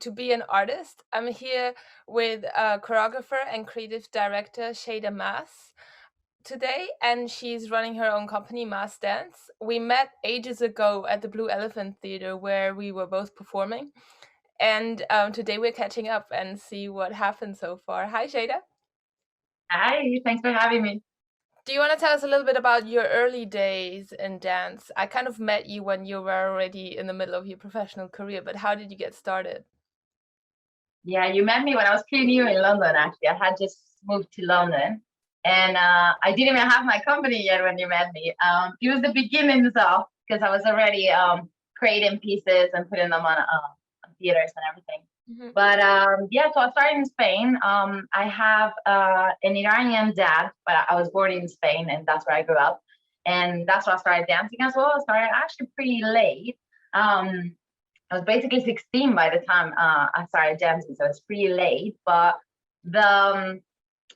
to be an artist. I'm here with choreographer and creative director Shada Mass today, and she's running her own company, Mass Dance. We met ages ago at the Blue Elephant Theater where we were both performing, and today we're catching up and see what happened so far. Hi, Shada. Hi, thanks for having me. Do you want to tell us a little bit about your early days in dance? I kind of met you when you were already in the middle of your professional career, but how did you get started? Yeah, you met me when I was pretty new in London, actually. I had just moved to London and I didn't even have my company yet when you met me. It was the beginnings of, because I was already creating pieces and putting them on theaters and everything. Mhm. But yeah, so I started in Spain. I have an Iranian dad, but I was born in Spain and that's where I grew up. And that's where I started dancing as well. I started actually pretty late. I was basically 16 by the time I started dancing, so it's pretty late. But the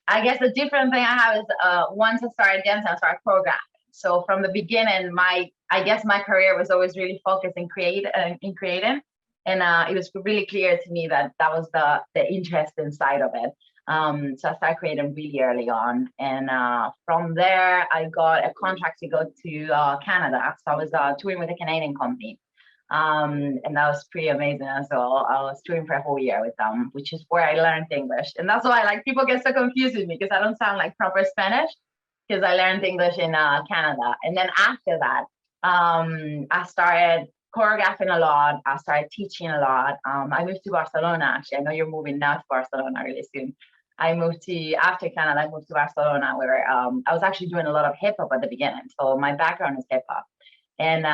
I guess the different thing I have is once I started dancing, I started choreographing. So from the beginning, I guess my career was always really focused in creating, and it was really clear to me that that was the interest inside of it. So I started creating really early on, and from there I got a contract to go to Canada. So I was touring with a Canadian company, and that was pretty amazing as well. I was touring for a whole year with them, which is where I learned English. And that's why like people get so confused with me because I don't sound like proper Spanish because I learned English in Canada. And then after that, I started choreographing a lot. I started teaching a lot. I moved to Barcelona, actually. I know you're moving now to Barcelona really soon. I moved to, after Canada, I moved to Barcelona where I was actually doing a lot of hip hop at the beginning. So my background is hip hop, and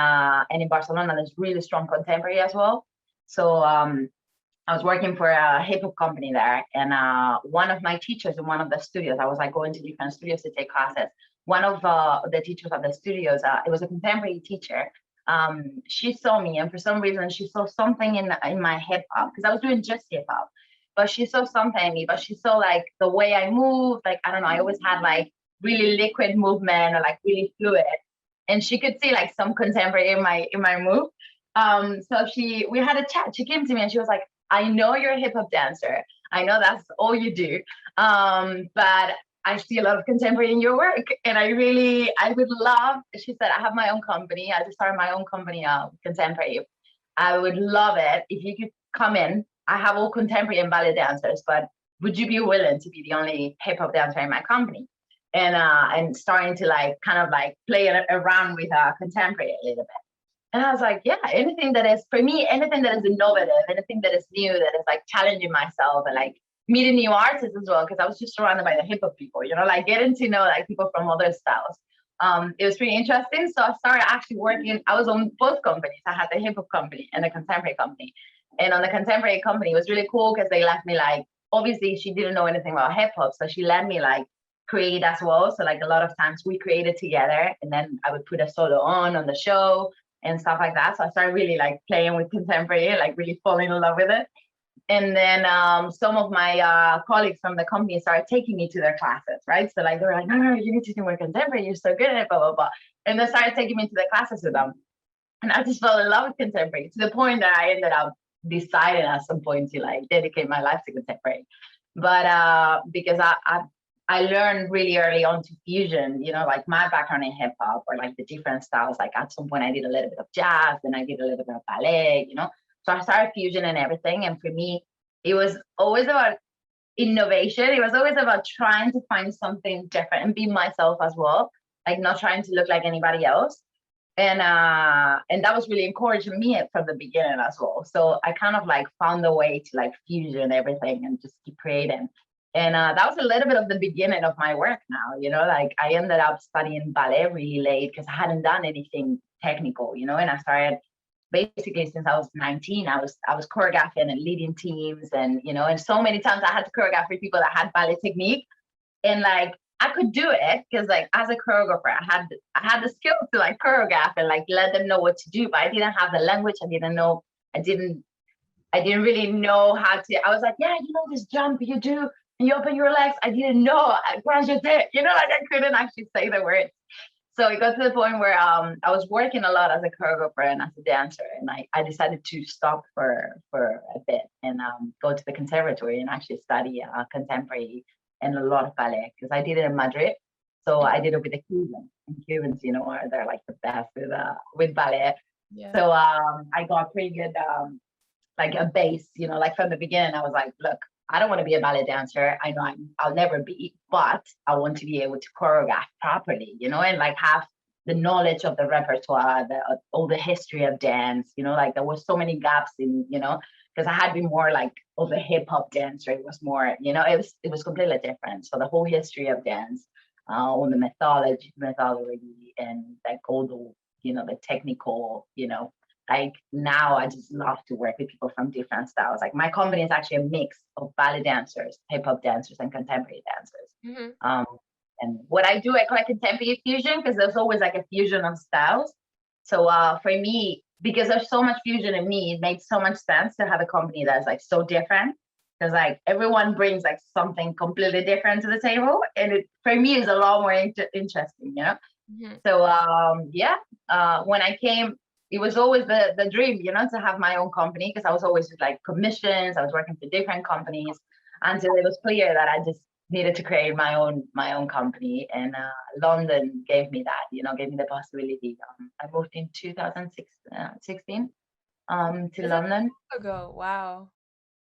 in Barcelona there's really strong contemporary as well. So I was working for a hip hop company there, and one of my teachers in one of the studios, I was like going to different studios to take classes. One of the teachers at the studios, it was a contemporary teacher. She saw me, and for some reason, she saw something in my hip hop because I was doing just hip hop. But she saw something in me. But she saw like the way I move. Like I don't know, I always had like really liquid movement or like really fluid, and she could see like some contemporary in my move. So we had a chat. She came to me and she was like, I know you're a hip hop dancer. I know that's all you do. But I see a lot of contemporary in your work. And I would love, she said, I have my own company. I just started my own company, contemporary. I would love it if you could come in. I have all contemporary and ballet dancers, but would you be willing to be the only hip hop dancer in my company? And starting to like kind of like play around with contemporary a little bit. And I was like, yeah, anything that is, for me, anything that is innovative, anything that is new, that is like challenging myself and like meeting new artists as well, because I was just surrounded by the hip hop people, like getting to know like people from other styles. It was pretty interesting. So I started actually working, I was on both companies. I had the hip hop company and the contemporary company. And on the contemporary company, it was really cool because they let me like, obviously she didn't know anything about hip hop. So she let me like create as well. So like a lot of times we created together and then I would put a solo on the show and stuff like that. So I started really like playing with contemporary, like really falling in love with it. And then some of my colleagues from the company started taking me to their classes, right? So like they were like, no, you need to do more contemporary. You're so good at it, blah, blah, blah. And they started taking me to the classes with them. And I just fell in love with contemporary to the point that I ended up deciding at some point to like dedicate my life to contemporary. But because I learned really early on to fusion, like my background in hip hop or like the different styles. Like at some point I did a little bit of jazz, then I did a little bit of ballet. So I started fusion and everything. And for me, it was always about innovation. It was always about trying to find something different and be myself as well, like not trying to look like anybody else. And that was really encouraging me from the beginning as well. So I kind of like found a way to like fusion everything and just keep creating. And that was a little bit of the beginning of my work now, like I ended up studying ballet really late because I hadn't done anything technical, and I started basically since I was 19. I was choreographing and leading teams, and so many times I had to choreograph for people that had ballet technique, and like I could do it because like as a choreographer, I had the skill to like choreograph and like let them know what to do, but I didn't have the language. I didn't really know how to. I was like, yeah, this jump you do, and you open your legs. I didn't know. Like I couldn't actually say the words. So it got to the point where I was working a lot as a choreographer and as a dancer, and I decided to stop for a bit and go to the conservatory and actually study contemporary and a lot of ballet, because I did it in Madrid. So I did it with the Cubans, and Cubans, you know, they're like the best with ballet. Yeah. So I got pretty good like a base, you know, like from the beginning. I was like, look, I don't want to be a ballet dancer. I know I'll never be, but I want to be able to choreograph properly, you know, and like have the knowledge of the repertoire, all the history of dance, you know, like there was so many gaps in, you know, because I had been more like of a hip hop dancer. It was more, you know, it was completely different. So the whole history of dance, all the methodology, and like all the, you know, the technical, you know, like now I just love to work with people from different styles. Like my company is actually a mix of ballet dancers, hip hop dancers, and contemporary dancers. And what I do, I call it contemporary fusion, because there's always like a fusion of styles. So for me, because there's so much fusion in me, it makes so much sense to have a company that's like so different, because like everyone brings like something completely different to the table, and it for me is a lot more interesting, you know. So yeah, when I came, it was always the dream, you know, to have my own company, because I was always with like commissions. I was working for different companies until it was clear that I just needed to create my own company. And London gave me that, you know, gave me the possibility. I moved in 2016 to London. Ago, wow.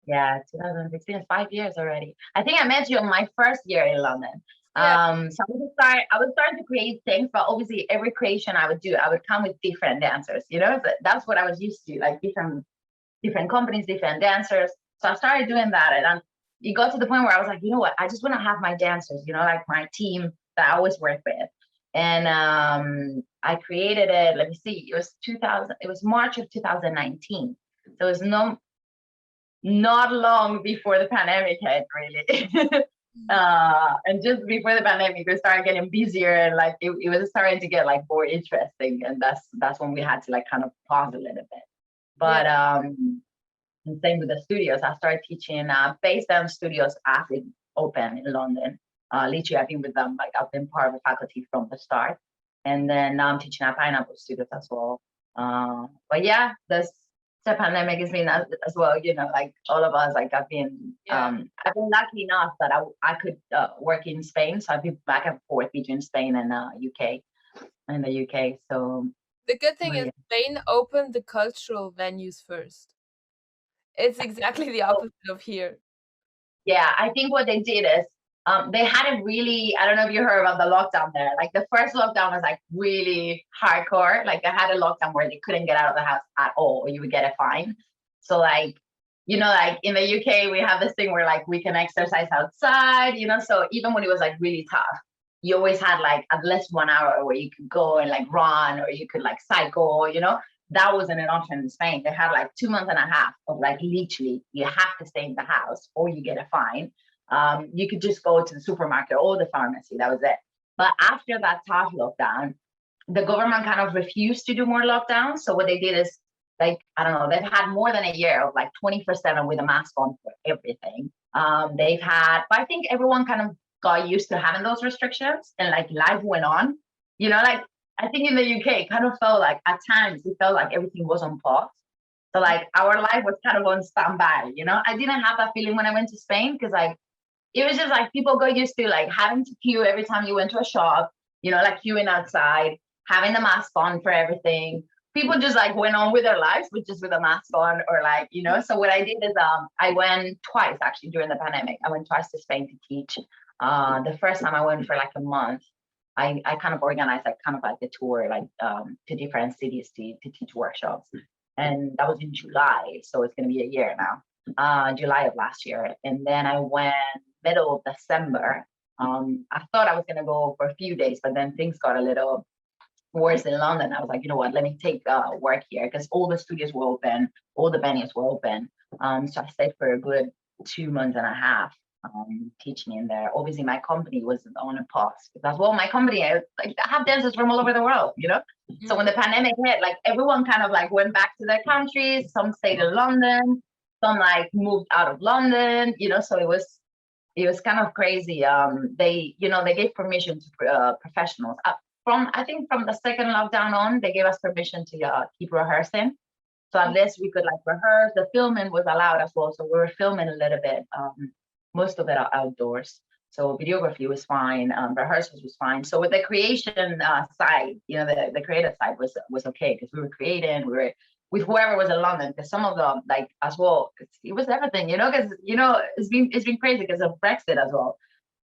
Yeah, 2016 is 5 years already. I think I met you on my first year in London. Yeah. So I would start to create things, but obviously every creation I would do, I would come with different dancers, you know. That's what I was used to, like different companies, different dancers. So I started doing that, and it got to the point where I was like, you know what, I just want to have my dancers, you know, like my team that I always work with. And I created it, let me see, it was March of 2019. So it was not long before the pandemic hit, really. And just before the pandemic, we started getting busier, and like it was starting to get like more interesting, and that's when we had to like kind of pause a little bit. But and same with the studios. I started teaching Face Dance Studios as it opened in London. Literally, I've been with them, like I've been part of the faculty from the start, and then now I'm teaching at Pineapple Studios as well. But yeah, the pandemic has been as well, you know, like all of us, like I've been lucky enough that I could work in Spain. So I've been back and forth between Spain and UK, in the UK. So the good thing is Spain opened the cultural venues first. It's exactly the opposite of here. Yeah, I think what they did is they had it really, I don't know if you heard about the lockdown there. Like the first lockdown was like really hardcore. Like they had a lockdown where they couldn't get out of the house at all, or you would get a fine. So like, you know, like in the UK, we have this thing where like we can exercise outside, you know. So even when it was like really tough, you always had like at least 1 hour where you could go and like run, or you could like cycle, you know. That wasn't an option in Spain. They had like 2 months and a half of like literally you have to stay in the house or you get a fine. You could just go to the supermarket or the pharmacy. That was it. But after that tough lockdown, the government kind of refused to do more lockdowns. So what they did is like, I don't know, they've had more than a year of like 24/7 with a mask on for everything. They've had, but I think everyone kind of got used to having those restrictions, and like life went on, you know, like I think in the UK it kind of felt like at times it felt like everything was on pause. So like our life was kind of on standby, you know. I didn't have that feeling when I went to Spain, because like it was just like people got used to like having to queue every time you went to a shop, you know, like queuing outside, having the mask on for everything. People just like went on with their lives, but just with a mask on, or like, you know. So what I did is I went twice actually during the pandemic. I went twice to Spain to teach. The first time I went for like a month. I kind of organized like kind of like a tour, like to different cities to teach workshops. And that was in July. So it's gonna be a year now. July of last year. And then I went middle of December. I thought I was gonna go for a few days, but then things got a little worse in London. I was like, you know what, let me take work here, because all the studios were open, all the venues were open. So I stayed for a good 2 months and a half teaching in there. Obviously my company was on a pause, because well, my company, I have dancers from all over the world, you know. So when the pandemic hit, like everyone kind of like went back to their countries. Some stayed in London, some like moved out of London, you know. So it was kind of crazy. They, you know, they gave permission to professionals. I think from the second lockdown on, they gave us permission to keep rehearsing. So at least we could like rehearse. The filming was allowed as well. So we were filming a little bit, most of it outdoors. So videography was fine, rehearsals was fine. So with the creation side, you know, the creative side was okay because we were creating, we were with whoever was in London. Because some of them, like as well, it was everything, you know, because you know it's been crazy because of Brexit as well.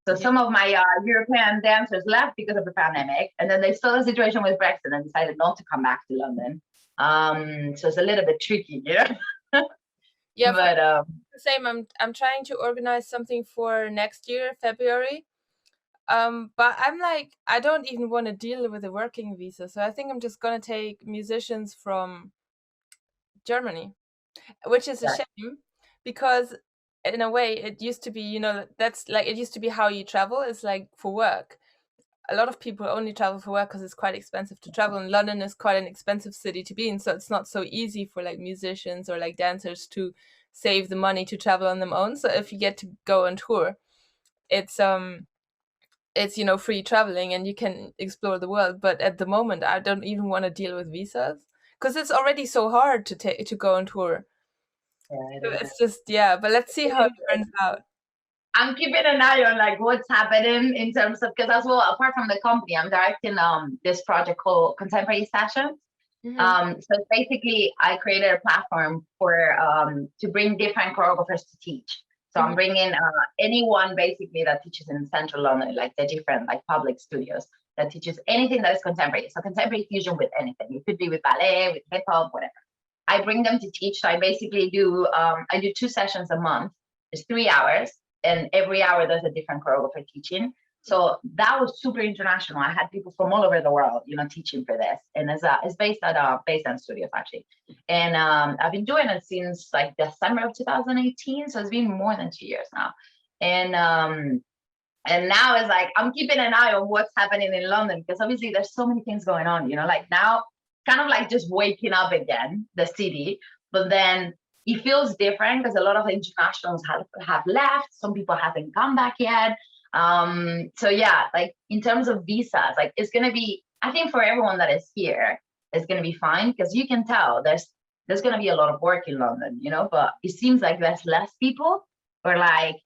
So some of my European dancers left because of the pandemic, and then they saw the situation with Brexit and decided not to come back to London. So it's a little bit tricky, you know. Yeah, but the same. I'm trying to organize something for next year, February. But I'm like, I don't even want to deal with a working visa, so I think I'm just gonna take musicians from Germany, which is a yeah, shame because in a way it used to be, you know, that's like it used to be how you travel. It's like for work. A lot of people only travel for work because it's quite expensive to travel, and London is quite an expensive city to be in, so it's not so easy for like musicians or like dancers to save the money to travel on their own. So if you get to go on tour, it's you know free traveling and you can explore the world. But at the moment I don't even want to deal with visas because it's already so hard to go on tour. So yeah, it's just, yeah, but let's see how it turns out. I'm keeping an eye on like what's happening in terms of because as well, apart from the company, I'm directing this project called Contemporary Sessions. Hmm. So basically, I created a platform for to bring different choreographers to teach. So Hmm. I'm bringing anyone basically that teaches in Central London, like the different like public studios that teaches anything that is contemporary. So contemporary fusion with anything. It could be with ballet, with hip hop, whatever. I bring them to teach. So I basically do I do 2 sessions a month. It's 3 hours, and every hour there's a different choreographer teaching. So that was super international. I had people from all over the world, you know, teaching for this, and it's based at Studios actually. And I've been doing it since like December of 2018, so it's been more than 2 years now. And now it's like I'm keeping an eye on what's happening in London because obviously there's so many things going on, you know, like now kind of like just waking up again, the city, but then it feels different because a lot of internationals have left. Some people haven't come back yet. So yeah, like in terms of visas, like it's gonna be, I think for everyone that is here, it's gonna be fine because you can tell there's gonna be a lot of work in London, you know, but it seems like there's less people or like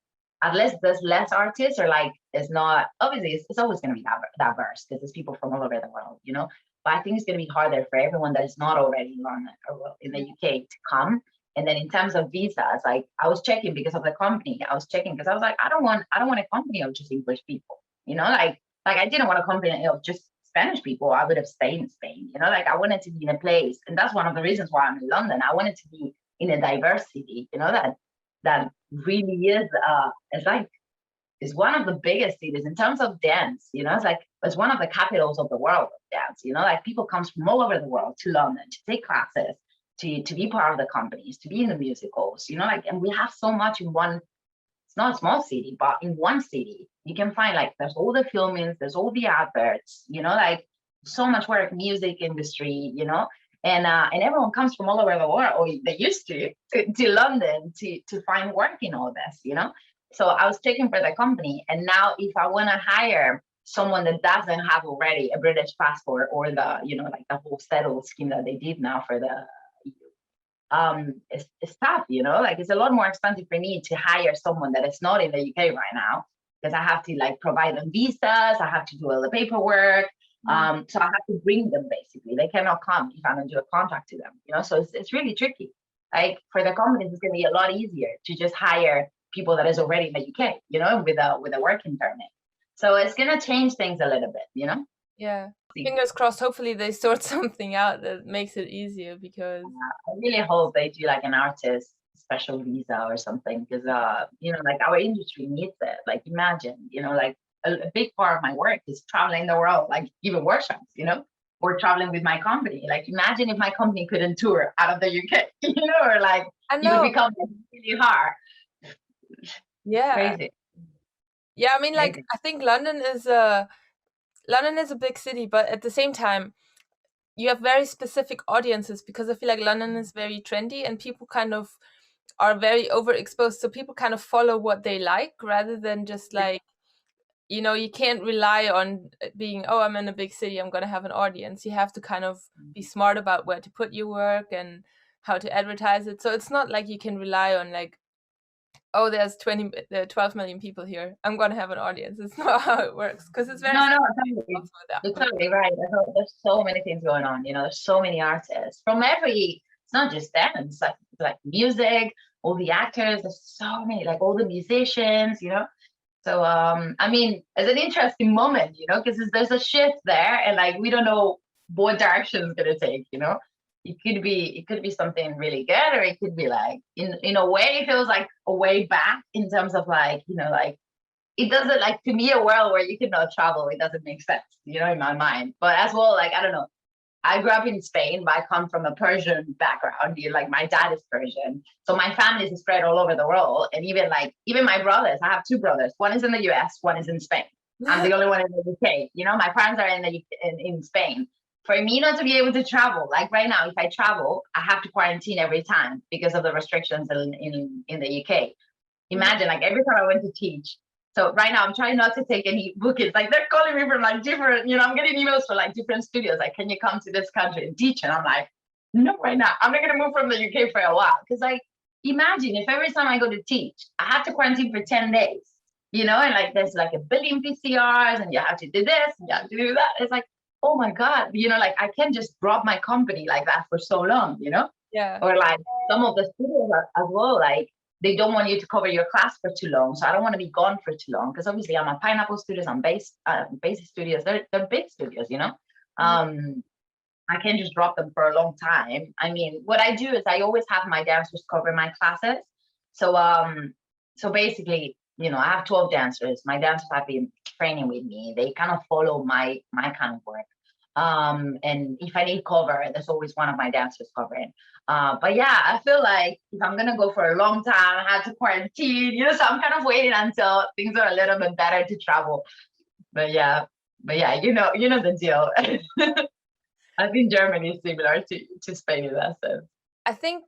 unless there's less artists or like it's not obviously it's always going to be diverse because there's people from all over the world, you know. But I think it's going to be harder for everyone that is not already in London or in the UK to come. And then in terms of visas, like I was checking because of the company. I was checking because I was like, I don't want a company of just English people, you know, like I didn't want a company of just Spanish people. I would have stayed in Spain, you know, like I wanted to be in a place, and that's one of the reasons why I'm in London. I wanted to be in a diverse city, you know, that really is it's like it's one of the biggest cities in terms of dance, you know. It's like it's one of the capitals of the world of dance, you know, like people comes from all over the world to London to take classes, to be part of the companies, to be in the musicals, you know, like, and we have so much in one, it's not a small city, but in one city you can find like there's all the filmings, there's all the adverts, you know, like so much work, music industry, you know. And everyone comes from all over the world, or they used to London to find work in all this, you know. So I was checking for the company, and now if I want to hire someone that doesn't have already a British passport or the, you know, like the whole settled scheme that they did now for the it's tough, you know, like it's a lot more expensive for me to hire someone that is not in the UK right now because I have to like provide them visas, I have to do all the paperwork. So I have to bring them basically. They cannot come if I don't do a contract to them, you know. So it's really tricky. Like for the companies, it's gonna be a lot easier to just hire people that is already in the UK, you know, with a working permit. So it's gonna change things a little bit, you know. Yeah. See. Fingers crossed, hopefully they sort something out that makes it easier because I really hope they do like an artist special visa or something because you know, like our industry needs it. Like imagine, you know, like a big part of my work is traveling the world, like giving workshops, you know, or traveling with my company. Like imagine if my company couldn't tour out of the UK, you know, or like I it would know. become like, really hard. Yeah. Crazy, Yeah, I mean like crazy. I think London is a big city, but at the same time you have very specific audiences because I feel like London is very trendy and people kind of are very overexposed. So people kind of follow what they like rather than just like, you know, you can't rely on being, oh, I'm in a big city, I'm going to have an audience. You have to kind of be smart about where to put your work and how to advertise it. So it's not like you can rely on like, oh, there's 12 million people here, I'm going to have an audience. It's not how it works, because it's very No, totally. You're totally right. There's so many things going on. There's so many artists from every. It's not just dance, like music, all the actors. There's so many, like all the musicians. So I mean, it's an interesting moment, because there's a shift there, and like we don't know what direction it's gonna take. It could be something really good, or it could be like in a way it feels like a way back in terms of like like it doesn't, like, to me, a world where you cannot travel, it doesn't make sense, in my mind. But as well, like, I don't know, I grew up in Spain, but I come from a Persian background. Like my dad is Persian, so my family is spread all over the world. And even my brothers, I have two brothers. One is in the US, one is in Spain. I'm the only one in the UK. My parents are in Spain. For me not to be able to travel, like right now, if I travel, I have to quarantine every time because of the restrictions in the UK. Imagine, like, every time I went to teach. So right now I'm trying not to take any bookings. Like, they're calling me from like different, I'm getting emails for like different studios. Like, can you come to this country and teach? And I'm like, no, right now. I'm not going to move from the UK for a while. Because, like, imagine if every time I go to teach, I have to quarantine for 10 days, and like there's like a billion PCRs and you have to do this and you have to do that. It's like, oh my God, like I can't just drop my company like that for so long, Yeah. Or like some of the studios as well, like, they don't want you to cover your class for too long. So I don't want to be gone for too long, because obviously I'm a Pineapple Studios, I'm Basic Studios. They're big studios, I can't just drop them for a long time. I mean, what I do is I always have my dancers cover my classes. So basically, I have 12 dancers. My dancers have been training with me. They kind of follow my kind of work. And if I need cover, there's always one of my dancers covering. But yeah, I feel like if I'm gonna go for a long time, I have to quarantine, so I'm kind of waiting until things are a little bit better to travel. But yeah, you know the deal. I think Germany is similar to Spain in that sense. I think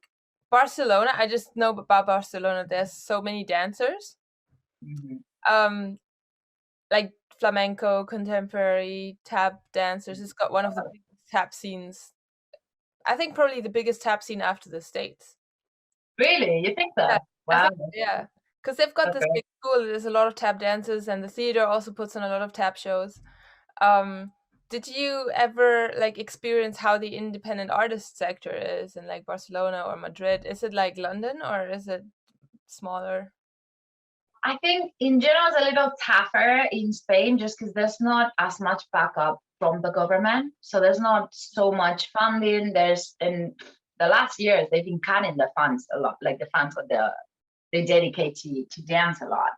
Barcelona, I just know about Barcelona, there's so many dancers. Mm-hmm. Like flamenco, contemporary, tap dancers. It's got one of the biggest tap scenes. I think probably the biggest tap scene after the States. Really? You think so? Yeah, Wow. yeah. Because they've got this Okay. big school, there's a lot of tap dancers, and the theater also puts on a lot of tap shows. Did you ever like experience how the independent artist sector is in like Barcelona or Madrid? Is it like London or is it smaller? I think in general it's a little tougher in Spain, just because there's not as much backup from the government. So there's not so much funding. In the last years they've been cutting the funds a lot, like the funds that they dedicate to dance a lot.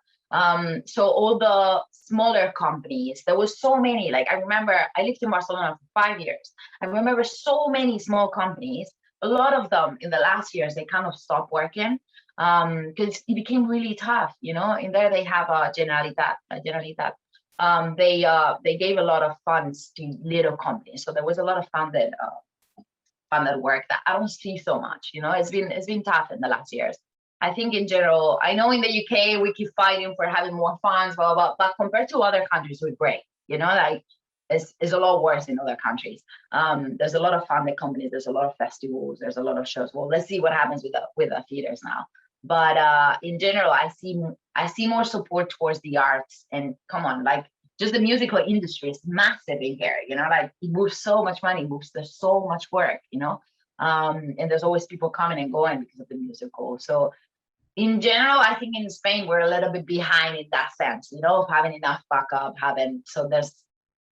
So all the smaller companies, there was so many. Like, I remember I lived in Barcelona for 5 years. I remember so many small companies. A lot of them in the last years they kind of stopped working, because it became really tough. In there they have a Generalitat. They gave a lot of funds to little companies, so there was a lot of funded work that I don't see so much. It's been tough in the last years. I think in general, I know in the UK we keep fighting for having more funds, blah, blah, blah, but compared to other countries, we're great. Like, it's a lot worse in other countries. There's a lot of funded companies, there's a lot of festivals, there's a lot of shows. Well, let's see what happens with the theaters now. But in general, I see more support towards the arts. And come on, like, just the musical industry is massive in here. Like, it moves so much money, there's so much work. And there's always people coming and going because of the musical. So in general, I think in Spain we're a little bit behind in that sense, of having enough backup, so there's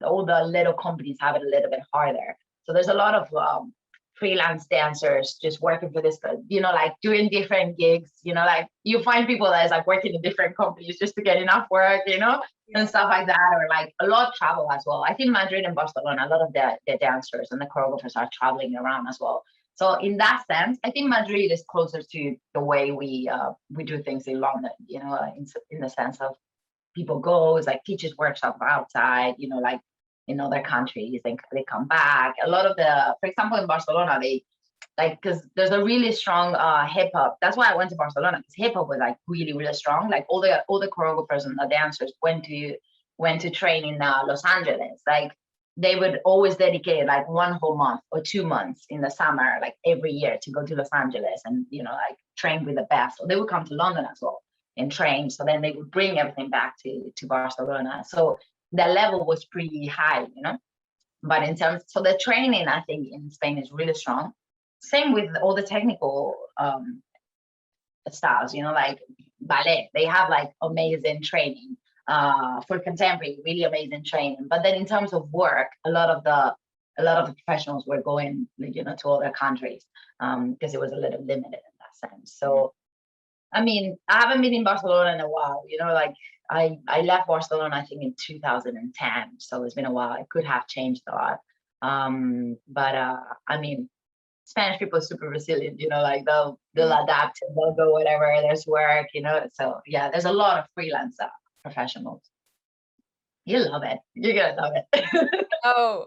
all the little companies have it a little bit harder. So there's a lot of freelance dancers just working for this, like doing different gigs, like you find people that is like working in different companies just to get enough work, and stuff like that, or like a lot of travel as well. I think Madrid and Barcelona, a lot of the dancers and the choreographers are traveling around as well. So in that sense, I think Madrid is closer to the way we do things in London, in the sense of people go, it's like teachers workshop outside, like in other countries, they come back. A lot of for example, in Barcelona, they like, because there's a really strong hip hop. That's why I went to Barcelona, because hip hop was like really, really strong. Like all the choreographers and the dancers went to went to train in Los Angeles. Like they would always dedicate like 1 whole month or 2 months in the summer, like every year, to go to Los Angeles and, you know, like train with the best. Or they would come to London as well and train. So then they would bring everything back to Barcelona. So the level was pretty high, you know. But in terms, so the training, I think in Spain is really strong. Same with all the technical styles, you know, like ballet. They have like amazing training for contemporary, really amazing training. But then in terms of work, a lot of the professionals were going, you know, to other countries because it was a little limited in that sense. So, I mean, I haven't been in Barcelona in a while, you know, like I left Barcelona, I think in 2010. So it's been a while. It could have changed a lot. But I mean, Spanish people are super resilient, you know, like they'll adapt and they'll go whatever, there's work, you know. So yeah, there's a lot of freelance professionals. You love it. You're gonna love it. Oh,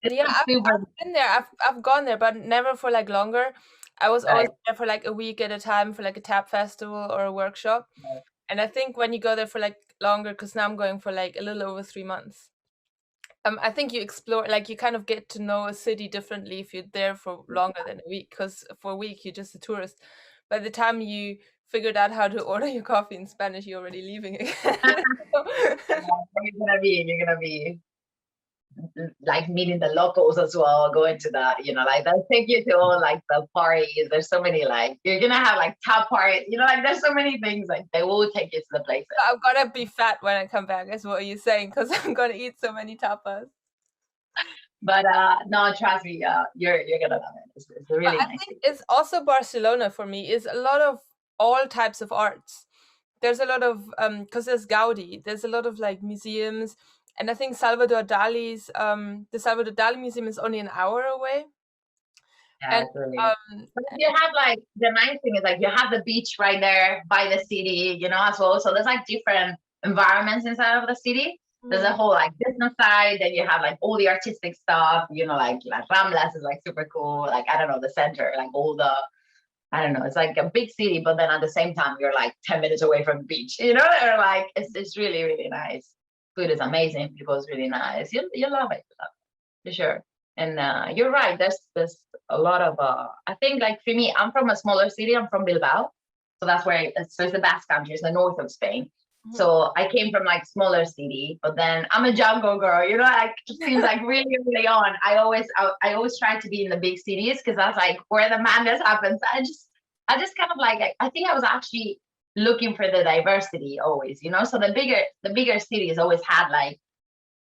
yeah, I've been there. I've gone there, but never for like longer. I was always there for like a week at a time for like a tap festival or a workshop. And I think when you go there for like longer, because now I'm going for like a little over 3 months. I think you explore, like you kind of get to know a city differently if you're there for longer than a week, because for a week you're just a tourist. By the time you figured out how to order your coffee in Spanish, you're already leaving again. You're gonna be like meeting the locals as well, going to the, you know, like they'll take you to all like the parties. There's so many, like you're gonna have like top parties, you know, like there's so many things, like they will take you to the places. I'm gonna be fat when I come back, is what you're saying, because I'm gonna eat so many tapas. But no, trust me, you're gonna love it. It's really nice. I think it's also Barcelona for me is a lot of all types of arts. There's a lot of because there's Gaudi, there's a lot of like museums. And I think Salvador Dali's the Salvador Dali Museum is only an hour away. Yeah, and you have like, the nice thing is like you have the beach right there by the city, you know, as well. So there's like different environments inside of the city. There's a whole like business side, then you have like all the artistic stuff, you know, like Ramblas is like super cool. Like, I don't know, the center, like all the, I don't know, it's like a big city, but then at the same time you're like 10 minutes away from the beach, you know, or like it's really, really nice. Food is amazing. People is really nice. You love it, for sure. And you're right. There's a lot of I think like for me, I'm from a smaller city. I'm from Bilbao, so that's where it's the Basque Country, it's the north of Spain. So I came from like smaller city, but then I'm a jungle girl. You know, like it seems like really early on, I always try to be in the big cities because that's like where the madness happens. I just kind of like, I think I was actually looking for the diversity always, you know. So the bigger cities always had like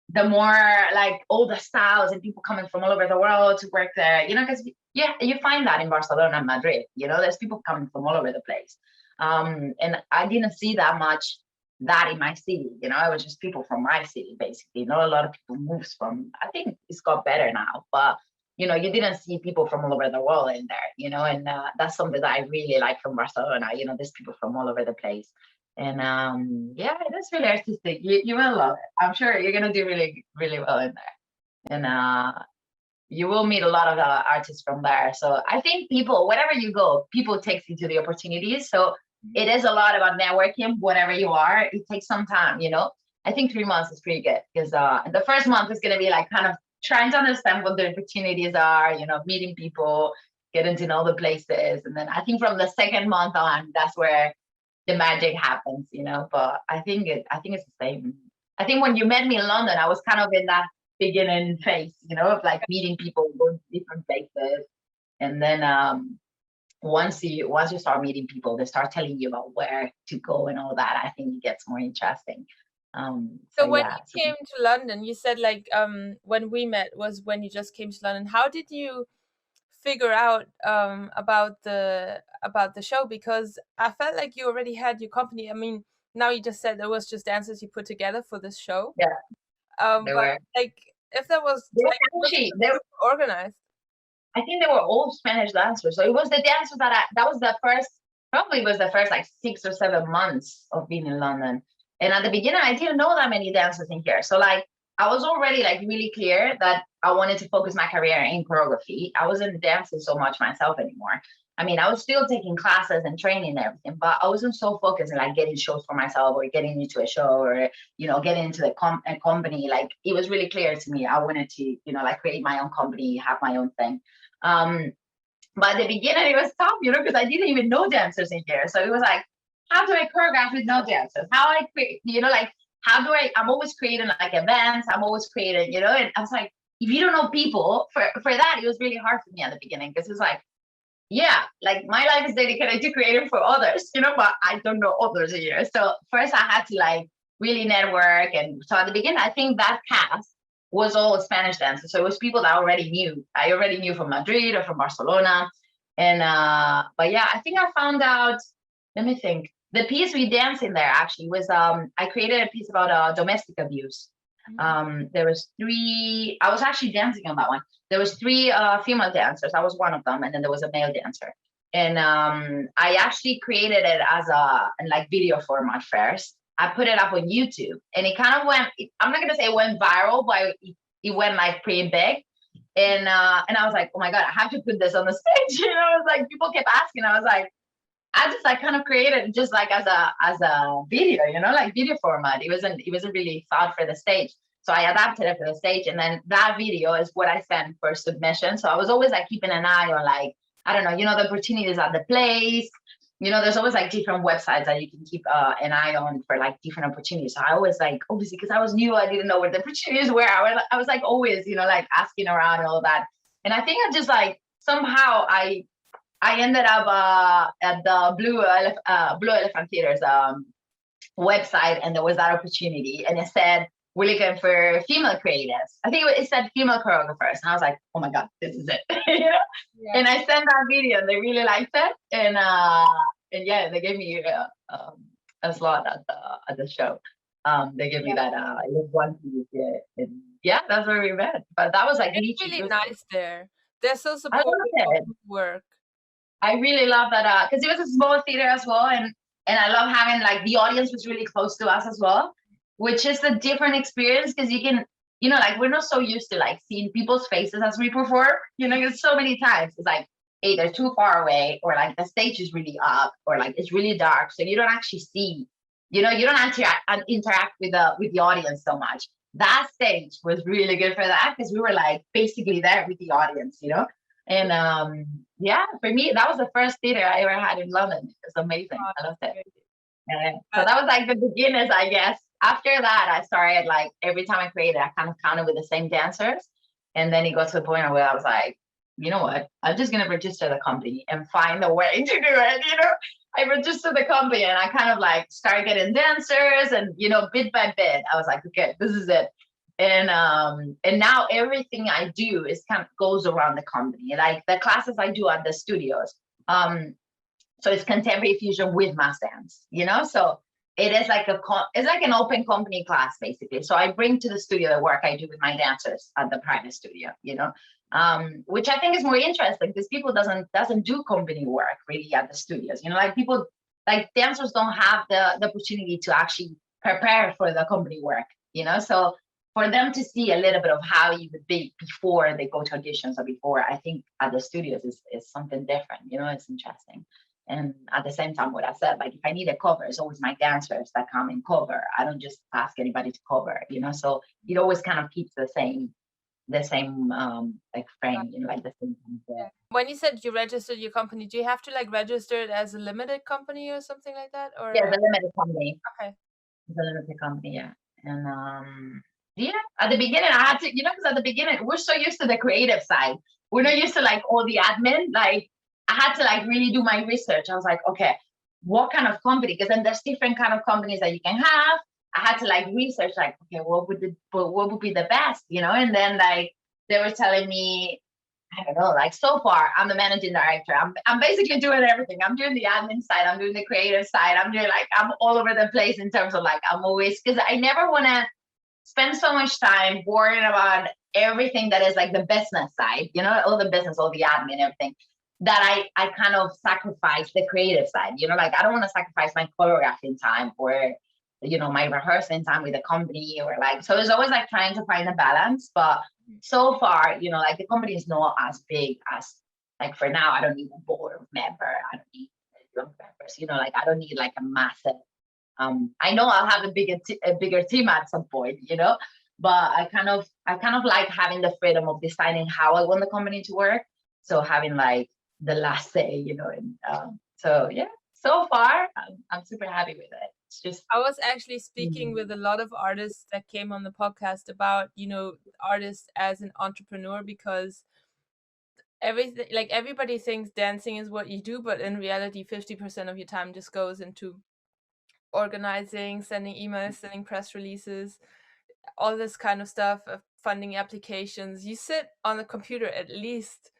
the more like all the styles and people coming from all over the world to work there, you know, because yeah, you find that in Barcelona and Madrid, you know, there's people coming from all over the place. And I didn't see that much that in my city, you know. It was just people from my city basically. Not a lot of people moves from, I think it's got better now, but you know, you didn't see people from all over the world in there, you know. And that's something that I really like from Barcelona, you know. There's people from all over the place. And yeah, that's really artistic. You will love it. I'm sure you're gonna do really, really well in there. And you will meet a lot of artists from there. So I think people, wherever you go, people takes you to the opportunities. So it is a lot about networking. Whatever you are, it takes some time, you know. I think 3 months is pretty good because the first month is gonna be like kind of trying to understand what the opportunities are, you know, meeting people, getting to know the places. And then I think from the second month on, that's where the magic happens, you know. But I think it's the same. I think when you met me in London, I was kind of in that beginning phase, you know, of like meeting people, going to different places. And then once you start meeting people, they start telling you about where to go and all that. I think it gets more interesting. So when you came to London, you said like when we met was when you just came to London. How did you figure out about the show? Because I felt like you already had your company. I mean, now you just said it was just dancers you put together for this show. Yeah. But were. Like if there was they were organized. I think they were all Spanish dancers. So it was the dancers that was the first, probably was the first like 6 or 7 months of being in London. And at the beginning, I didn't know that many dancers in here. So like, I was already like really clear that I wanted to focus my career in choreography. I wasn't dancing so much myself anymore. I mean, I was still taking classes and training and everything, but I wasn't so focused on like getting shows for myself or getting into a show or, getting into a company. Like it was really clear to me. I wanted to, like create my own company, have my own thing. But at the beginning it was tough, because I didn't even know dancers in here. So it was like, how do I choreograph with no dancers? How I create, like, how do I'm always creating like events. I'm always creating, and I was like, if you don't know people for that, it was really hard for me at the beginning because it's like, yeah, like my life is dedicated to creating for others, but I don't know others here. So first I had to like really network. And so at the beginning, I think that cast was all Spanish dancers. So it was people that I already knew from Madrid or from Barcelona. And but yeah, I think I found out, let me think. The piece we danced in there actually was I created a piece about domestic abuse. There was three, I was actually dancing on that one. There was three female dancers. I was one of them, and then there was a male dancer. And I actually created it as a like video format first. I put it up on YouTube, and it kind of went. I'm not gonna say it went viral, but it went like pretty big. And I was like, oh my god, I have to put this on the stage. It was like people kept asking. I was like, I just like kind of created just like as a video, like video format. It wasn't really thought for the stage. So I adapted it for the stage, and then that video is what I sent for submission. So I was always like keeping an eye on like, I don't know, the opportunities at the place. There's always like different websites that you can keep an eye on for like different opportunities. So I always like, obviously, because I was new, I didn't know where the opportunities were. I was like always, like asking around and all that. And I think I just like somehow I ended up at the Blue Elephant Theater's website, and there was that opportunity, and it said, we're looking for female creatives. I think it said female choreographers, and I was like, oh my god, this is it. Yeah. And I sent that video, and they really liked it, and yeah, they gave me a slot at the show. They gave me that it was one piece, and yeah, that's where we met. But that was like it's really nice there. They're so I love supportive it. of work. I really love that because it was a small theater as well, and I love having like the audience was really close to us as well, which is a different experience because you can, like we're not so used to like seeing people's faces as we perform. It's so many times it's like, hey, they're too far away, or like the stage is really up, or like it's really dark, so you don't actually see, you don't interact with the audience so much. That stage was really good for that because we were like basically there with the audience, and yeah, for me, that was the first theater I ever had in London. It was amazing. I loved it. So that was like the beginners, I guess. After that, I started like every time I created, I kind of counted with the same dancers. And then it got to the point where I was like, you know what? I'm just going to register the company and find a way to do it. I registered the company, and I kind of like started getting dancers, and, bit by bit, I was like, okay, this is it. And now everything I do is kind of goes around the company, like the classes I do at the studios. So it's contemporary fusion with mass dance, so it is like it's like an open company class basically. So I bring to the studio the work I do with my dancers at the private studio, which I think is more interesting because people doesn't do company work really at the studios, like people, like dancers don't have the opportunity to actually prepare for the company work, so for them to see a little bit of how you would be before they go to auditions or before, I think at the studios is something different, it's interesting. And at the same time, what I said, like if I need a cover, it's always my dancers that come and cover. I don't just ask anybody to cover, so it always kind of keeps the same like frame, like the same kind of When you said you registered your company, do you have to like register it as a limited company or something like that? Or yeah, the limited company. Okay. The limited company, yeah. And yeah, at the beginning I had to, because at the beginning we're so used to the creative side. We're not used to like all the admin. Like I had to like really do my research. I was like, okay, what kind of company? Because then there's different kind of companies that you can have. I had to like research, like, okay, what would be the best, and then like they were telling me, I don't know, like so far I'm the managing director. I'm basically doing everything. I'm doing the admin side, I'm doing the creative side, I'm all over the place in terms of like I'm always, because I never want to spend so much time worrying about everything that is like the business side, all the business, all the admin, everything, that I kind of sacrifice the creative side, like I don't want to sacrifice my choreographing time or my rehearsing time with the company, or like, so it's always like trying to find a balance. But so far, like the company is not as big as Like for now, I don't need a board member. I don't need young members. You know, like I don't need like a massive. I know I'll have a bigger team at some point. You know, but I kind of like having the freedom of deciding how I want the company to work. So having like the last say, you know, and so yeah. So far, I'm super happy with it. It's just I was actually speaking with a lot of artists that came on the podcast about, you know, artists as an entrepreneur, because everything, like everybody thinks dancing is what you do, but in reality 50% of your time just goes into organizing, sending emails, sending press releases, all this kind of stuff, funding applications. You sit on the computer at least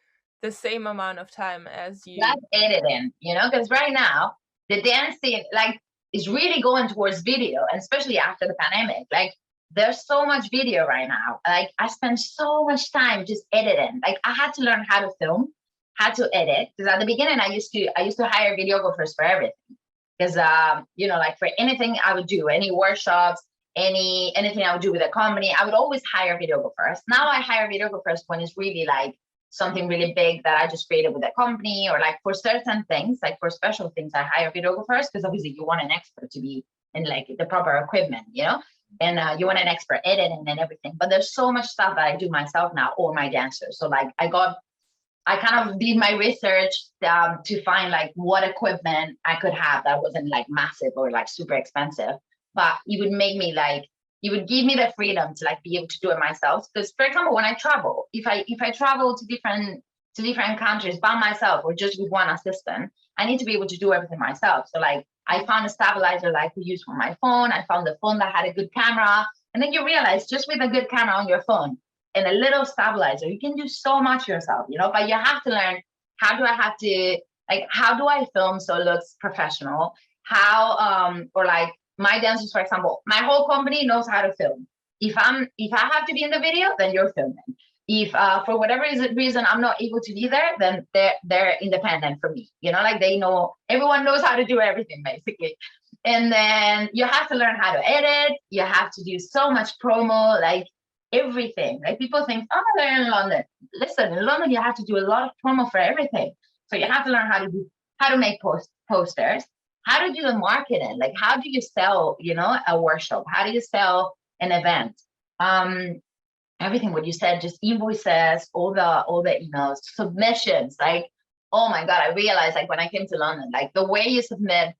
the same amount of time as you. that's editing, you know, because right now the dancing like is really going towards video, and especially after the pandemic. Like there's so much video right now. Like I spend so much time just editing. Like I had to learn how to film, how to edit. Because at the beginning I used to hire videographers for everything. Because you know, like for anything I would do, any workshops, anything I would do with a company, I would always hire videographers. Now I hire videographers when it's really like something really big that I just created with a company, or like for certain things, like for special things, I hire videographers because obviously you want an expert to be in like the proper equipment, you know, and you want an expert editing and everything. But there's so much stuff that I do myself now, or my dancers. So like I kind of did my research to find like what equipment I could have that wasn't like massive or like super expensive, but it would make me like, it would give me the freedom to like be able to do it myself. Because for example, when I travel, if I travel to different countries by myself or just with one assistant, I need to be able to do everything myself. So like I found a stabilizer that I could use for my phone. I found a phone that had a good camera. And then you realize just with a good camera on your phone and a little stabilizer, you can do so much yourself, you know, but you have to learn, how do I film so it looks professional? How, or like my dancers, for example, my whole company knows how to film. If I have to be in the video, then you're filming. If for whatever reason I'm not able to be there, then they're independent from me. You know, like they know, everyone knows how to do everything basically. And then you have to learn how to edit. You have to do so much promo, like everything. Like people think, oh, they're in London. Listen, in London you have to do a lot of promo for everything. So you have to learn how to make posters, how to do the marketing, like how do you sell, you know, a workshop, how do you sell an event, everything what you said, just invoices, all the emails, submissions. Like, oh my god, I realized like when I came to London, like the way you submit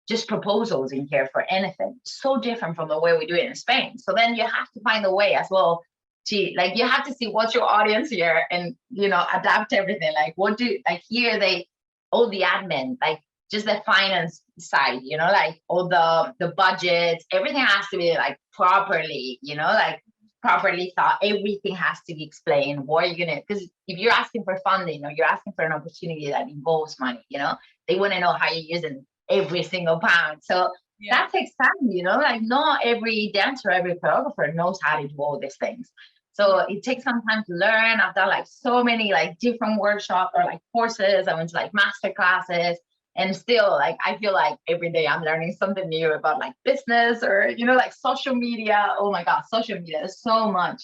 just proposals in here for anything, so different from the way we do it in Spain. So then you have to find a way as well to, like, you have to see what's your audience here and, you know, adapt everything. Like what do, like here they, all the admin, like just the finance side, you know, like all the budgets, everything has to be like properly, you know, like properly thought. Everything has to be explained. What are you gonna, because if you're asking for funding or you're asking for an opportunity that involves money, you know, they want to know how you're using every single pound. So yeah, that takes time, you know, like not every dancer, every choreographer knows how to do all these things. So it takes some time to learn. I've done like so many like different workshops or like courses. I went to like master classes, and still like I feel like every day I'm learning something new about like business or, you know, like social media. Oh my god, social media is so much.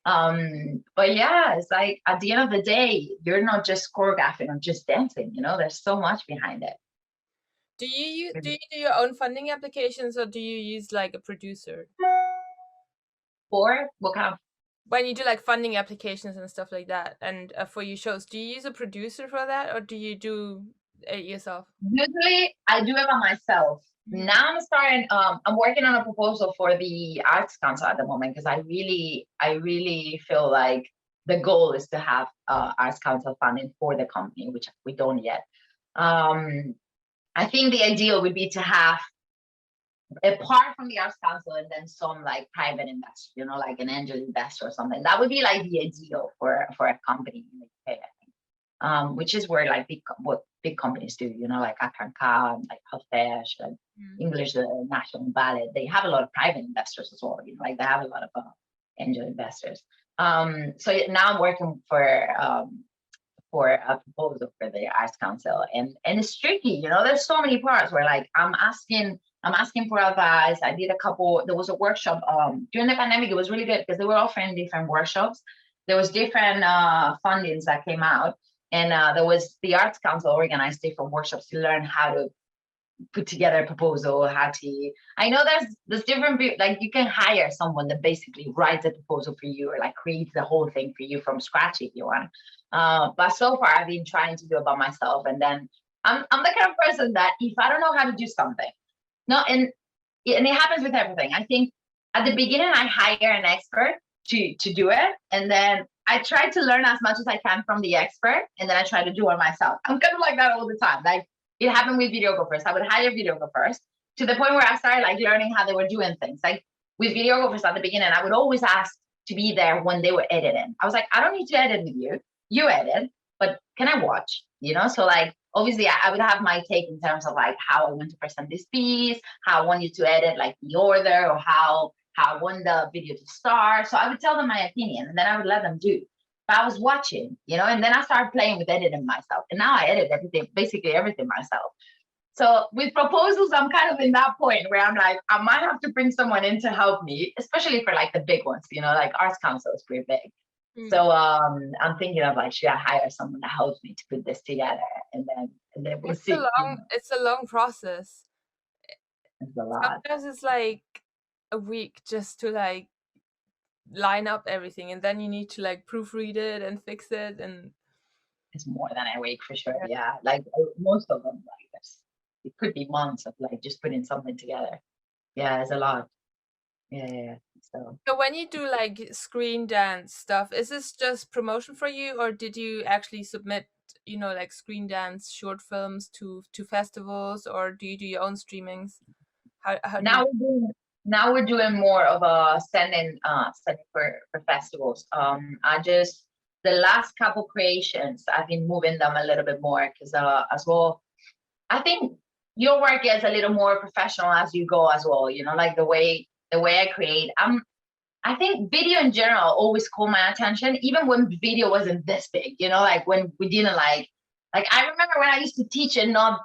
But yeah, it's like at the end of the day, you're not just choreographing or just dancing, you know, there's so much behind it. Do you do your own funding applications, or do you use like a producer? For what kind of, when you do like funding applications and stuff like that, and for your shows, do you use a producer for that, or do you do it yourself? Usually I do it by myself. Now I'm starting, I'm working on a proposal for the Arts Council at the moment, because I really feel like the goal is to have Arts Council funding for the company, which we don't yet. I think the ideal would be to have, apart from the Arts Council, and then some like private investor, you know, like an angel investor or something. That would be like the ideal for a company in the UK, I think. Which is where like what big companies do, you know, like Akanka and like Halfesh and English National Ballet. They have a lot of private investors as well, you know, like they have a lot of angel investors. So now I'm working for a proposal for the Arts Council, and it's tricky, you know. There's so many parts where like I'm asking for advice. I did a couple. There was a workshop during the pandemic. It was really good because they were offering different workshops. There was different fundings that came out. And there was the Arts Council organized different workshops to learn how to put together a proposal, how to, I know there's different, like you can hire someone that basically writes a proposal for you or like creates the whole thing for you from scratch if you want. But so far I've been trying to do it by myself. And then I'm the kind of person that if I don't know how to do something, no, and it happens with everything. I think at the beginning I hire an expert to do it. And then I try to learn as much as I can from the expert. And then I try to do it myself. I'm kind of like that all the time. Like, it happened with videographers. I would hire videographers to the point where I started like learning how they were doing things. Like with videographers at the beginning, I would always ask to be there when they were editing. I was like, I don't need to edit with you. You edit, but can I watch? You know, so like obviously I would have my take in terms of like how I want to present this piece, how I want you to edit, like the order, or how I want the video to start. So I would tell them my opinion, and then I would let them do. I was watching, you know, and then I started playing with editing myself. And now I edit everything, basically everything myself. So with proposals, I'm kind of in that point where I'm like, I might have to bring someone in to help me, especially for like the big ones, you know, like Arts Council is pretty big. So I'm thinking of like, should I hire someone that helps me to put this together? And then we'll see. It's a long process. It's a lot. Sometimes it's like a week just to like line up everything, and then you need to like proofread it and fix it, and it's more than a week for sure. Yeah, like most of them, like this, it could be months of like just putting something together. Yeah, it's a lot. Yeah. So when you do like screen dance stuff, is this just promotion for you, or did you actually submit, you know, like screen dance short films to festivals, or do you do your own streamings? Now we're doing more of a sending for festivals. The last couple creations, I've been moving them a little bit more because as well, I think your work gets a little more professional as you go as well. You know, like the way I create. I think video in general always caught my attention, even when video wasn't this big. You know, like when we didn't like I remember when I used to teach and not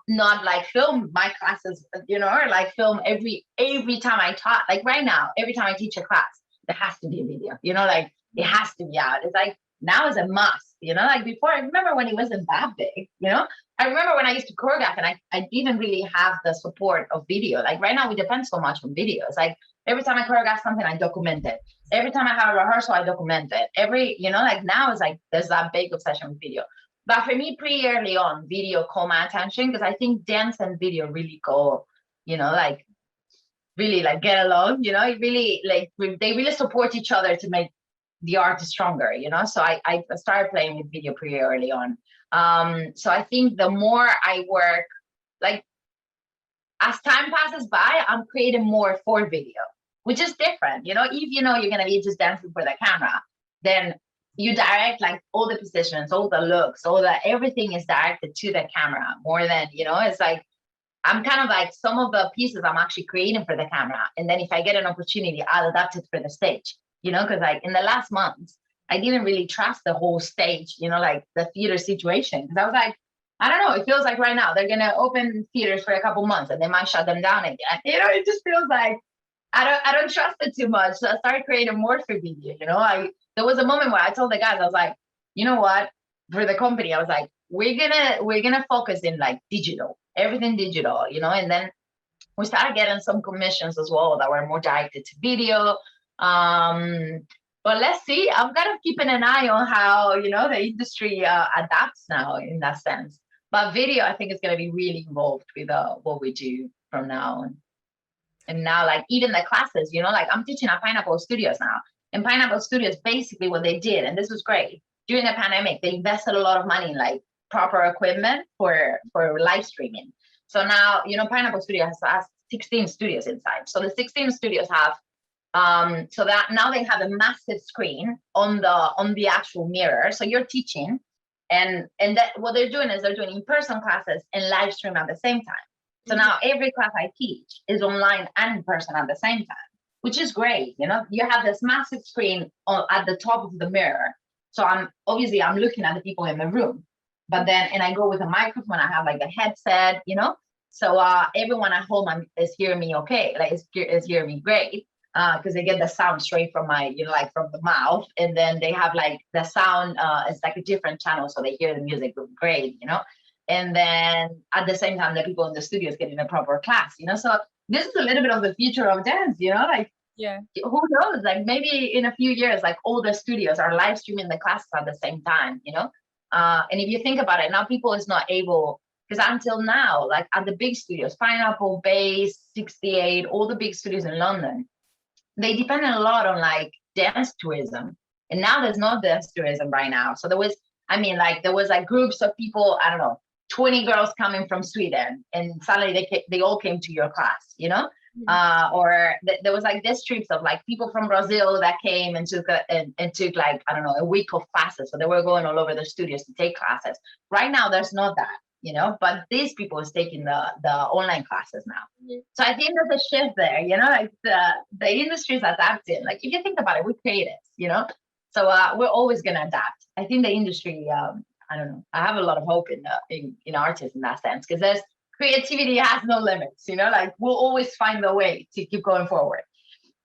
like film my classes, you know, or like film every time I taught. Like right now, every time I teach a class, there has to be a video, you know, like it has to be out. It's like now is a must, you know, like before, I remember when it wasn't that big, you know. I remember when I used to choreograph and I didn't really have the support of video. Like right now we depend so much on videos. Like every time I choreograph something, I document it. Every time I have a rehearsal, I document it. You know, like now it's like there's that big obsession with video. But for me, pretty early on, video caught my attention because I think dance and video really go, you know, like really like get along, you know, it really like they really support each other to make the art stronger, you know. So I started playing with video pretty early on. So I think the more I work, like as time passes by, I'm creating more for video, which is different, you know. If you know you're gonna be just dancing for the camera, then you direct like all the positions, all the looks, everything is directed to the camera more than, you know, it's like, I'm kind of like some of the pieces I'm actually creating for the camera. And then if I get an opportunity, I'll adapt it for the stage, you know, because like in the last months, I didn't really trust the whole stage, you know, like the theater situation. Because I was like, I don't know, it feels like right now they're going to open theaters for a couple months and they might shut them down again. You know, it just feels like I don't trust it too much. So I started creating more for video, you know. There was a moment where I told the guys, I was like, you know what, for the company, I was like, we're gonna focus in like digital, everything digital, you know. And then we started getting some commissions as well that were more directed to video. But let's see, I'm kind of keeping an eye on how, you know, the industry adapts now in that sense. But video, I think, is going to be really involved with what we do from now on. And now, like even the classes, you know, like I'm teaching at Pineapple Studios now. And Pineapple Studios, basically what they did, and this was great, during the pandemic, they invested a lot of money in like proper equipment for live streaming. So now, you know, Pineapple Studios has 16 studios inside. So the 16 studios have, so that now they have a massive screen on the actual mirror. So you're teaching, and that what they're doing is they're doing in-person classes and live stream at the same time. So now every class I teach is online and in person at the same time, which is great. You know, you have this massive screen at the top of the mirror. So I'm looking at the people in the room, but then, and I go with a microphone, I have like a headset, you know, so everyone at home is hearing me okay, like is hearing me great. because they get the sound straight from my, like from the mouth, and then they have like the sound it's like a different channel, so they hear the music great, and then at the same time the people in the studio is getting a proper class, so this is a little bit of the future of dance, like Yeah. who knows, like maybe in a few years, like all the studios are live streaming the classes at the same time, and if you think about it, now people is not able, because until now, like at the big studios, Pineapple, Base, 68, all the big studios in London, they depended a lot on like dance tourism, and now there's no dance tourism right now. So there was, there was like groups of people, I don't know, 20 girls coming from Sweden, and suddenly they all came to your class, or there was like this trips of like people from Brazil that came and took like, I don't know, a week of classes, so they were going all over the studios to take classes. Right now there's not that, but these people is taking the online classes now. So I think there's a shift there, like the industry is adapting. Like if you think about it, we're creatives, so we're always going to adapt. I think the industry, I don't know, I have a lot of hope in artists in that sense, because there's creativity has no limits, like we'll always find a way to keep going forward.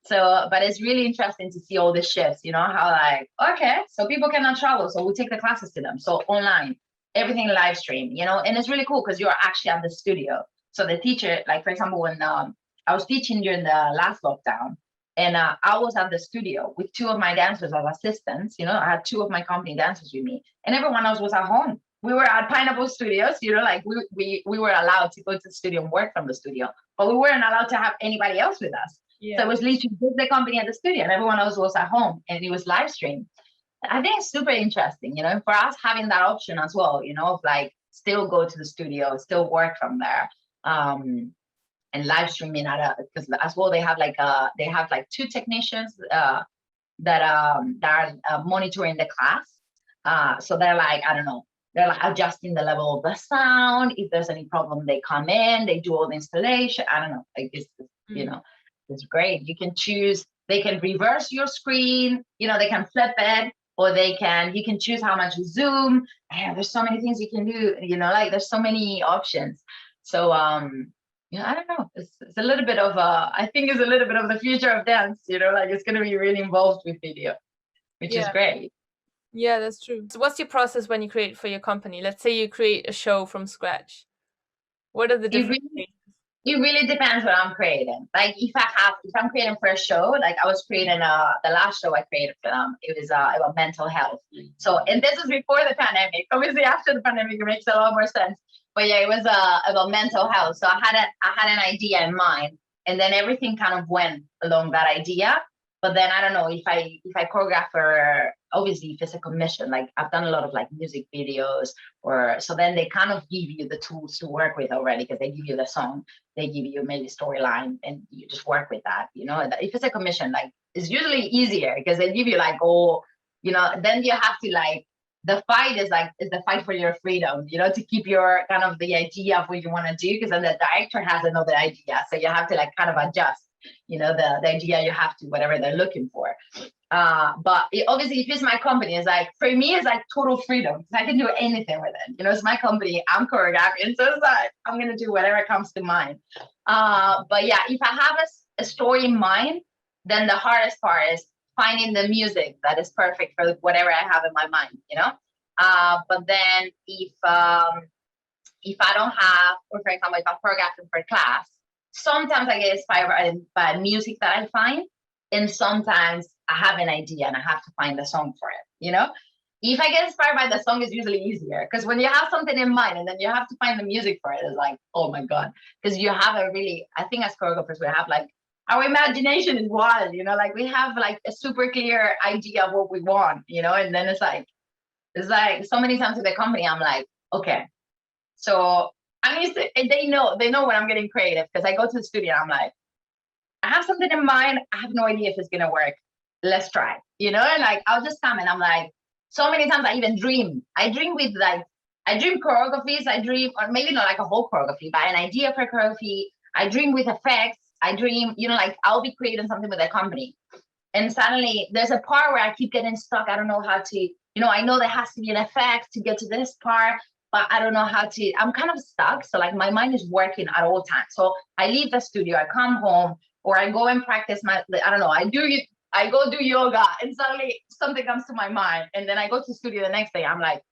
So, but it's really interesting to see all the shifts, how like, okay, so people cannot travel, so we take the classes to them. So online, everything live stream, and it's really cool because you're actually at the studio. So the teacher, like for example, when I was teaching during the last lockdown, and I was at the studio with two of my dancers as assistants, I had two of my company dancers with me, and everyone else was at home. We were at Pineapple Studios, like we were allowed to go to the studio and work from the studio, but we weren't allowed to have anybody else with us. Yeah. So it was literally just the company at the studio, and everyone else was at home, and it was live streamed. I think it's super interesting, for us having that option as well, of like still go to the studio, still work from there, and live streaming because as well they have like two technicians that are monitoring the class. So they're like, I don't know, they're like adjusting the level of the sound. If there's any problem, they come in, they do all the installation. I don't know, like it's it's great. You can choose, they can reverse your screen, they can flip it, or you can choose how much zoom. And there's so many things you can do, like there's so many options. So I don't know. It's a little bit of I think it's a little bit of the future of dance, like it's gonna be really involved with video, which is great. Yeah, that's true. So what's your process when you create for your company? Let's say you create a show from scratch. What are the different things? It really depends what I'm creating. Like if I'm creating for a show, like I was creating the last show I created for them, it was about mental health. So, and this was before the pandemic. Obviously after the pandemic it makes a lot more sense. But yeah, it was about mental health. So I had an idea in mind, and then everything kind of went along that idea. But then I don't know if I choreograph for, obviously if it's a commission, like I've done a lot of like music videos, so then they kind of give you the tools to work with already, because they give you the song, they give you maybe storyline, and you just work with that. If it's a commission, like it's usually easier because they give you like, then you have to like, the fight is the fight for your freedom, to keep your kind of the idea of what you want to do, because then the director has another idea, so you have to like kind of adjust the idea you have to whatever they're looking for. But obviously if it's my company, it's like, for me it's like total freedom, because I can do anything with it. It's my company, I'm choreographing, so it's like I'm gonna do whatever comes to mind. But yeah, if I have a story in mind, then the hardest part is finding the music that is perfect for whatever I have in my mind, but then if I don't have, or for example, if I'm choreographing for class, sometimes I get inspired by music that I find, and sometimes I have an idea and I have to find a song for it, If I get inspired by the song, it's usually easier, because when you have something in mind and then you have to find the music for it, it's like, oh my God, because you have I think as choreographers, we have like, our imagination is wild, like we have like a super clear idea of what we want, and then it's like so many times with the company, I'm like, okay, so they know when I'm getting creative, because I go to the studio and I'm like, I have something in mind, I have no idea if it's gonna work, let's try, and like I'll just come and I'm like, so many times I even dream with like, I dream choreographies, or maybe not like a whole choreography, but an idea for choreography. I dream with effects, I dream, like I'll be creating something with a company, and suddenly there's a part where I keep getting stuck. I don't know how to, I know there has to be an effect to get to this part, but I don't know how to, I'm kind of stuck. So like my mind is working at all times. So I leave the studio, I come home, or I go and practice my, I don't know, I go do yoga and suddenly something comes to my mind. And then I go to studio the next day. I'm like,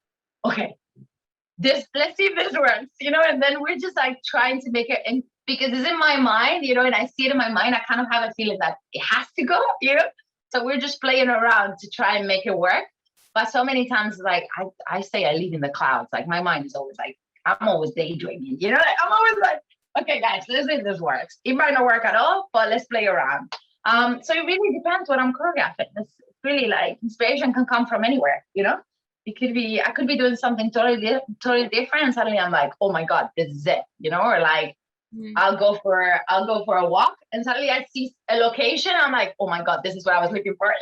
okay, let's see if this works, and then we're just like trying to make it, and because it's in my mind, and I see it in my mind, I kind of have a feeling that it has to go, so we're just playing around to try and make it work. But so many times, like I say, I live in the clouds. Like my mind is always like, I'm always daydreaming, like, I'm always like, okay guys, let's see if this works. It might not work at all, but let's play around. So it really depends what I'm choreographing. It's really like inspiration can come from anywhere, I could be doing something totally different, and suddenly I'm like, oh my god, this is it, or like I'll go for a walk, and suddenly I see a location, I'm like, oh my god, this is what I was looking for,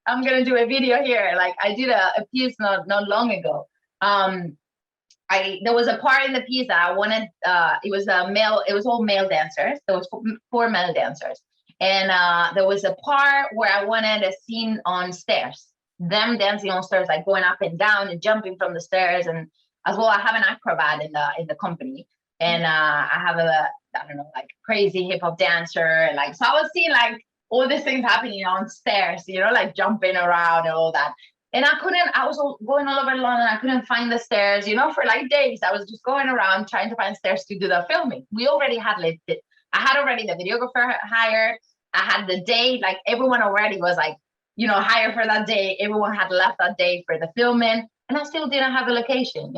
I'm gonna do a video here. Like I did a piece not long ago. There was a part in the piece that I wanted. It was all male dancers. There was four male dancers, and there was a part where I wanted a scene on stairs, them dancing on stairs, like going up and down and jumping from the stairs. And as well, I have an acrobat in the company, and I have I don't know, like crazy hip hop dancer, and like, so I was seeing like all these things happening on stairs, like jumping around and all that. And I was going all over London. I couldn't find the stairs, for like days. I was just going around trying to find stairs to do the filming. We already had I had already the videographer hired. I had the date, like everyone already was like, hired for that day. Everyone had left that day for the filming, and I still didn't have a location,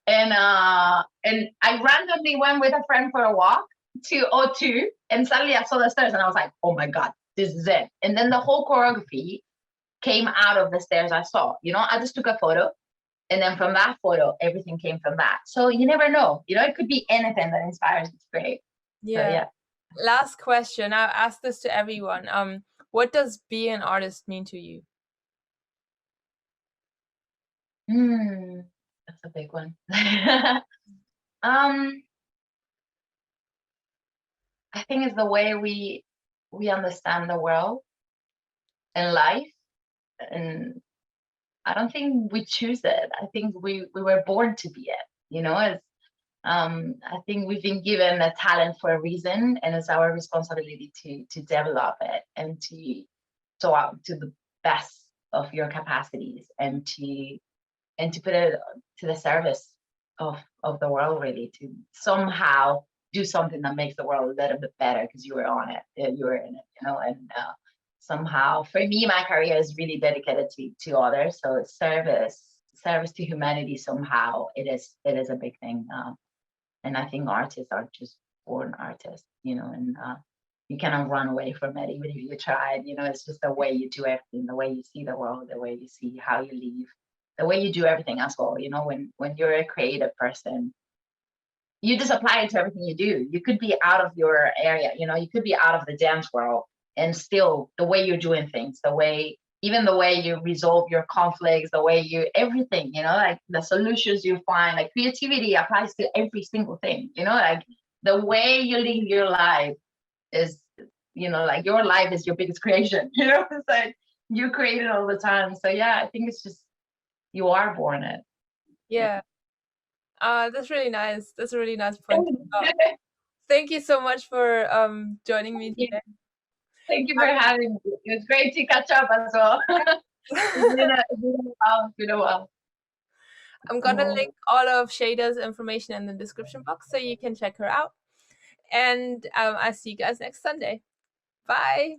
And I randomly went with a friend for a walk to O2, and suddenly I saw the stairs, and I was like, oh my god, this is it. And then the whole choreography came out of the stairs I saw. I just took a photo, and then from that photo, everything came from that. So you never know. It could be anything that inspires you to create. Yeah. So, yeah. Last question. I'll ask this to everyone. What does being an artist mean to you? That's a big one. I think it's the way we understand the world and life, and I don't think we choose it. I think we were born to be it. I think we've been given a talent for a reason, and it's our responsibility to develop it and to show out to the best of your capacities, and to put it to the service of the world, really, to somehow do something that makes the world a little bit better because you were on it, you were in it, and somehow, for me, my career is really dedicated to others. So service to humanity, somehow it is a big thing. And I think artists are just born artists, and you cannot run away from it, even if you tried. It's just the way you do everything, the way you see the world, the way you see how you live, the way you do everything as well. When you're a creative person, you just apply it to everything you do. You could be out of your area, you could be out of the dance world, and still the way you're doing things, even the way you resolve your conflicts, the way everything, like the solutions you find, like creativity applies to every single thing, like the way you live your life is, like your life is your biggest creation, it's like you create it all the time. So yeah, I think it's just, you are born it. Yeah. That's really nice. That's a really nice point. Thank you so much for joining me today. Thank you for having me. It was great to catch up as well. It's been a while. I'm gonna link all of Shada's information in the description box so you can check her out. And I'll see you guys next Sunday. Bye.